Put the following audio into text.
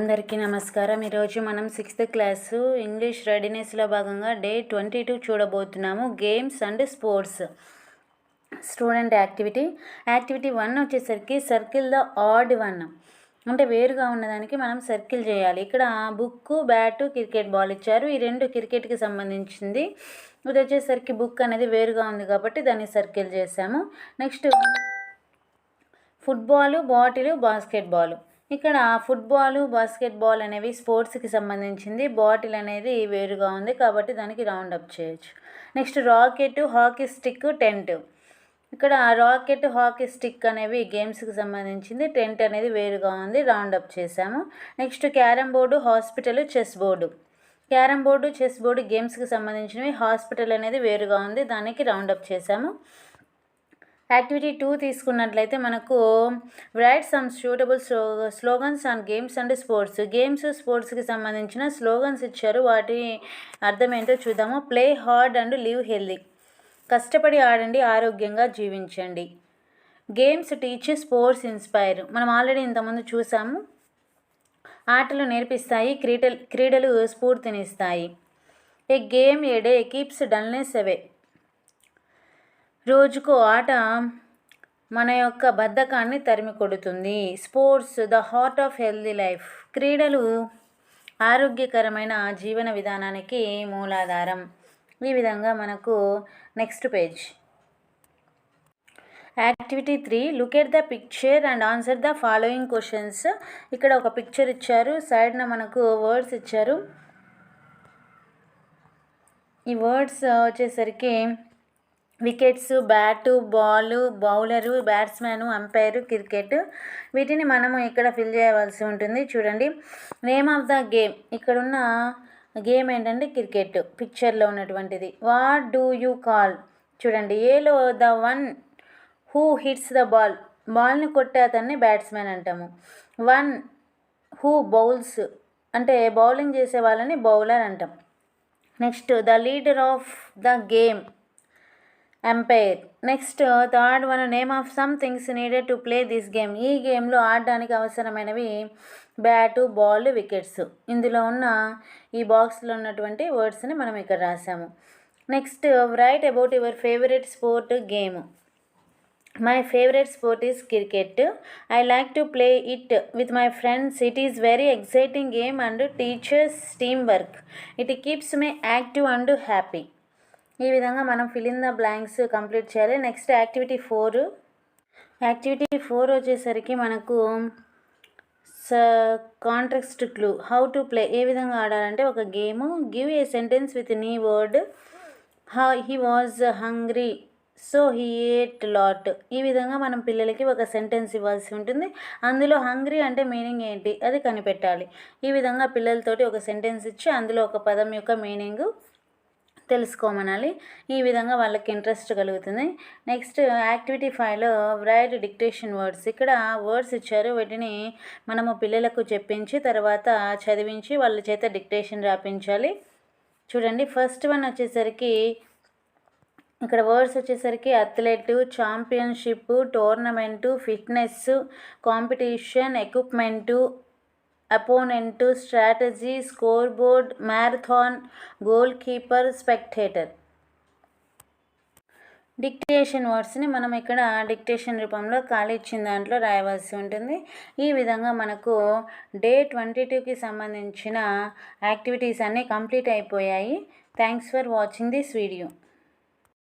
అందరికీ నమస్కారం. ఈరోజు మనం 6th క్లాసు ఇంగ్లీష్ రెడీనెస్లో భాగంగా డే 22 చూడబోతున్నాము. Games and sports student activity 1 వచ్చేసరికి సర్కిల్ ద ఆడ్ వన్, అంటే వేరుగా ఉన్నదానికి మనం సర్కిల్ చేయాలి. ఇక్కడ బుక్, బ్యాటు, క్రికెట్ బాల్ ఇచ్చారు. ఈ రెండు క్రికెట్కి సంబంధించింది. ఇది వచ్చేసరికి బుక్ అనేది వేరుగా ఉంది కాబట్టి దాన్ని సర్కిల్ చేసాము. Next football, bottle, basketball. ఇక్కడ ఫుట్బాల్, బాస్కెట్బాల్ అనేవి స్పోర్ట్స్కి సంబంధించింది. బాటిల్ అనేది వేరుగా ఉంది కాబట్టి దానికి రౌండ్ అప్ చేయొచ్చు. Next racket, hockey stick, tent. ఇక్కడ రాకెట్, హాకీ స్టిక్ అనేవి గేమ్స్కి సంబంధించింది. టెంట్ అనేది వేరుగా ఉంది, రౌండ్ అప్ చేసాము. Next carrom board, hospital, chess board. Carrom board, chess board గేమ్స్కి సంబంధించినవి. హాస్పిటల్ అనేది వేరుగా ఉంది, దానికి రౌండ్ అప్ చేసాము. యాక్టివిటీ 2 తీసుకున్నట్లయితే మనకు write some suitable slogans on games and sports. Games, స్పోర్ట్స్కి సంబంధించిన స్లోగన్స్ ఇచ్చారు. వాటి అర్థం ఏంటో చూద్దాము. Play hard and live healthy. కష్టపడి ఆడండి, ఆరోగ్యంగా జీవించండి. Games teach, sports inspire. మనం ఆల్రెడీ ఇంతకుముందు చూసాము. ఆటలు నేర్పిస్తాయి, క్రీడలు స్ఫూర్తినిస్తాయి. A game a day keeps dullness away. రోజుకో ఆట మన యొక్క బద్ధకాన్ని తరిమి కొడుతుంది. Sports the heart of healthy life. క్రీడలు ఆరోగ్యకరమైన జీవన విధానానికి మూలాధారం. ఈ విధంగా మనకు next page. Activity 3 look at the picture and answer the following questions. ఇక్కడ ఒక పిక్చర్ ఇచ్చారు, సైడ్న మనకు వర్డ్స్ ఇచ్చారు. ఈ వర్డ్స్ వచ్చేసరికి wickets, bat, ball, bowler, batsmen, umpire, cricket. వీటిని మనము ఇక్కడ ఫిల్ చేయవలసి ఉంటుంది. చూడండి, నేమ్ ఆఫ్ ద గేమ్. ఇక్కడున్న గేమ్ ఏంటంటే క్రికెట్, పిక్చర్లో ఉన్నటువంటిది. What do you call. చూడండి, ఏలో the one who hits the ball. బాల్ని కొట్టే అతన్ని బ్యాట్స్మెన్ అంటాము. వన్ హూ బౌల్స్, అంటే బౌలింగ్ చేసే వాళ్ళని బౌలర్ అంటాం. Next the leader of the game, umpire. Next third one name of some things needed to play this game. ఈ గేమ్లో ఆడడానికి అవసరమైనవి బ్యాటు, బాల్, వికెట్స్. ఇందులో ఉన్న ఈ బాక్స్లో ఉన్నటువంటి వర్డ్స్ని మనం ఇక్కడ రాసాము. Next write about your favourite sport game. My favourite sport is cricket. I like to play it with my friends. It is very exciting game and teaches team work. It keeps me active and happy. ఈ విధంగా మనం fill in the blanks complete చేయాలి. Next activity 4. Activity 4 వచ్చేసరికి మనకు contrast clue. How to play. ఏ విధంగా ఆడాలంటే ఒక game. Give a sentence with నీ word. He was hungry so he ate lot. ఈ విధంగా మనం పిల్లలకి ఒక సెంటెన్స్ ఇవ్వాల్సి ఉంటుంది. అందులో హంగ్రీ అంటే మీనింగ్ ఏంటి అది కనిపెట్టాలి. ఈ విధంగా పిల్లలతోటి ఒక సెంటెన్స్ ఇచ్చి అందులో ఒక పదం యొక్క మీనింగ్ తెలుసుకోమనాలి. ఈ విధంగా వాళ్ళకి ఇంట్రెస్ట్ కలుగుతుంది. నెక్స్ట్ యాక్టివిటీ 5లో రైట్ డిక్టేషన్ వర్డ్స్. ఇక్కడ వర్డ్స్ ఇచ్చారు, వీటిని మనము పిల్లలకు చెప్పించి తర్వాత చదివించి వాళ్ళ చేత డిక్టేషన్ రాపించాలి. చూడండి, ఫస్ట్ వన్ వచ్చేసరికి ఇక్కడ వర్డ్స్ వచ్చేసరికి athlete, championship, tournament, fitness, competition, equipment, opponent, strategy, score board, marathon, goal keeper, spectator. Dictation వర్డ్స్ని మనం ఇక్కడ డిక్టేషన్ రూపంలో ఖాళీ ఇచ్చిన దాంట్లో రాయవలసి ఉంటుంది. ఈ విధంగా మనకు డే 22కి సంబంధించిన యాక్టివిటీస్ అన్నీ కంప్లీట్ అయిపోయాయి. Thanks for watching this video.